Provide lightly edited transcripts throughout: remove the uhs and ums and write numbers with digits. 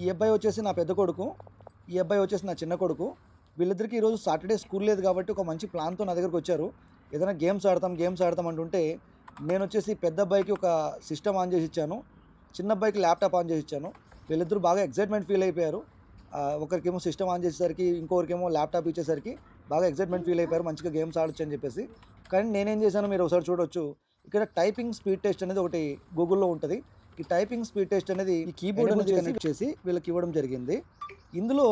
ఈ అబ్బాయి వచ్చేసి నా పెద్ద కొడుకు, ఈ అబ్బాయి వచ్చేసి నా చిన్న కొడుకు. వీళ్ళిద్దరికీ ఈరోజు సాటర్డే స్కూల్ లేదు కాబట్టి ఒక మంచి ప్లాన్‌తో నా దగ్గరకొచ్చారు. ఏదైనా గేమ్స్ ఆడతాం అంటుంటే, నేనొచ్చేసి పెద్ద అబ్బాయికి ఒక సిస్టమ్ ఆన్ చేసి ఇచ్చాను. చిన్న అబ్బాయికి ల్యాప్‌టాప్ ఆన్ చేసి ఇచ్చాను. వీళ్ళిద్దరూ బాగా ఎక్సైట్‌మెంట్ ఫీల్ అయిపోయారు. ఒకరికేమో సిస్టమ్ ఆన్ చేసేసరికి, ఇంకొకరికేమో ల్యాప్‌టాప్ ఇచ్చేసరికి బాగా ఎక్సైట్‌మెంట్ ఫీల్ అయిపోయారు. మంచిగా గేమ్స్ ఆడొచ్చని చెప్పేసి. కానీ నేనేం చేశానో మీరు ఒకసారి చూడొచ్చు. ఇక్కడ టైపింగ్ స్పీడ్ టెస్ట్ అనేది ఒకటి గూగుల్‌లో ఉంటది. ఈ టైపింగ్ స్పీడ్ టెస్ట్ అనేది ఈ కీబోర్డ్ అనేది కనెక్ట్ చేసి వీళ్ళకి ఇవ్వడం జరిగింది. ఇందులో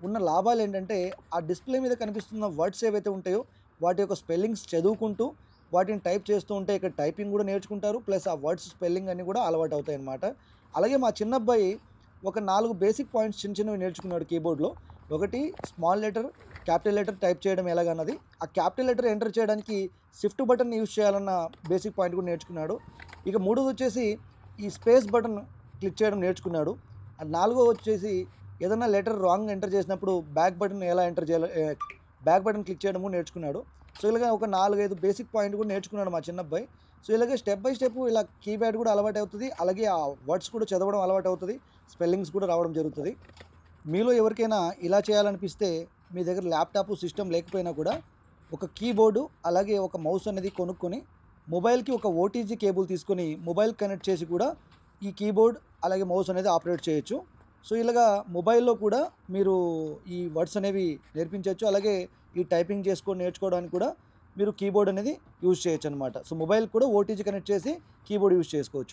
ఉన్న లాభాలేంటంటే, ఆ డిస్‌ప్లే మీద కనిపిస్తున్న వర్డ్స్ ఏవైతే ఉంటాయో, వాటి యొక్క స్పెల్లింగ్స్ చదువుకుంటూ, వాటిని టైప్ చేస్తూ ఉంటే ఇక్కడ టైపింగ్ కూడా నేర్చుకుంటారు. ప్లస్ ఆ వర్డ్స్ స్పెల్లింగ్ అన్నీ కూడా అలవాటవుతాయన్నమాట. అలాగే మా చిన్నబ్బాయి ఒక 4 బేసిక్ పాయింట్స్ చిన్నవి నేర్చుకున్నాడు కీబోర్డ్‌లో. ఒకటి small letter, capital letter type చేయడం ఎలాగన్నది. ఆ క్యాపిటల్ లెటర్ ఎంటర్ చేయడానికి షిఫ్ట్ బటన్ యూజ్ చేయాలన్న బేసిక్ పాయింట్ కూడా నేర్చుకున్నాడు. ఇక మూడోదొచ్చేసి ఈ స్పేస్ బటన్ క్లిక్ చేయడం నేర్చుకున్నాడు. నాలుగోది వచ్చేసి ఏదైనా లెటర్ రాంగ్ ఎంటర్ చేసినప్పుడు బ్యాక్ బటన్ ఎలా ఎంటర్ చేయాలో బ్యాక్ బటన్ క్లిక్ చేయడం కూడా నేర్చుకున్నాడు. సో ఇలాగ ఒక 4, 5 బేసిక్ పాయింట్ కూడా నేర్చుకున్నాడు మా చిన్నబ్బాయి. సో ఇలాగే స్టెప్ బై స్టెప్ ఇలా కీప్యాడ్ కూడా అలవాటవుతుంది. అలాగే ఆ వర్డ్స్ కూడా చదవడం అలవాటవుతుంది. స్పెల్లింగ్స్ కూడా రావడం జరుగుతుంది. మీలో ఎవరికైనా ఇలా చేయాలనిపిస్తే మీ దగ్గర ల్యాప్‌టాప్, సిస్టమ్ లేకపోయినా కూడా ఒక కీబోర్డు, అలాగే ఒక మౌస్ అనేది కొనుక్కొని మొబైల్‌కి ఒక ఓటీజీ కేబుల్ తీసుకొని మొబైల్ కనెక్ట్ చేసి కూడా ఈ కీబోర్డ్, అలాగే మౌస్ అనేది ఆపరేట్ చేయొచ్చు. సో ఇలాగా మొబైల్‌లో కూడా మీరు ఈ వర్డ్స్ అనేవి నేర్పించొచ్చు. అలాగే ఈ టైపింగ్ నేర్చుకోవడానికి కూడా మీరు కీబోర్డ్ అనేది యూజ్ చేయొచ్చనమాట. సో మొబైల్ కూడా ఓటీజీ కనెక్ట్ చేసి కీబోర్డ్ యూజ్ చేసుకోవచ్చు.